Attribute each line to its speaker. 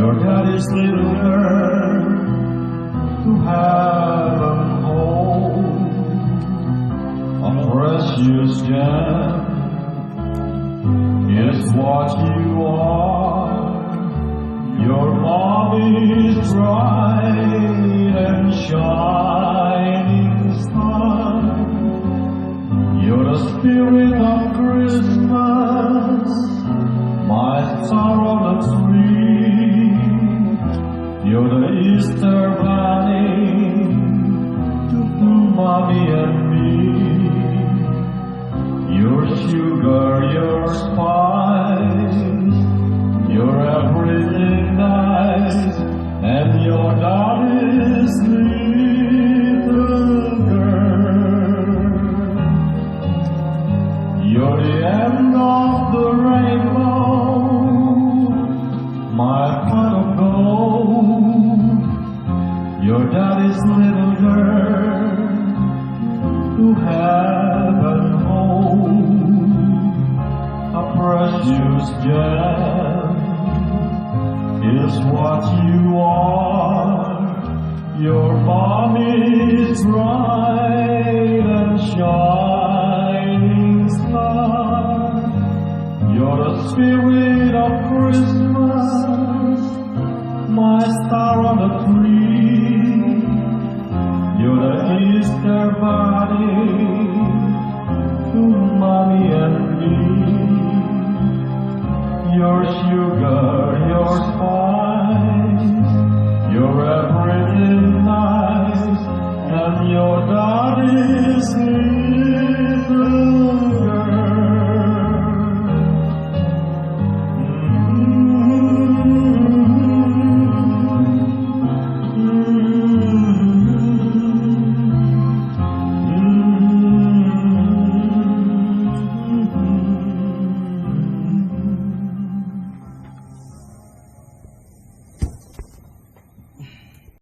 Speaker 1: Your daddy's little girl to heaven home, a precious gem is what you are. Your mommy's bright and shining star. You're the spirit of Christmas, my star on the tree. You're the Easter bunny to mommy and me. Your sugar, your spice, your everything nice, and your daddy's little girl. You're the end of the rainbow, my pot of gold. Your daddy's little girl to heaven home, a precious gem is what you are. Your mommy's bright and shining star. You're the spirit of Christmas,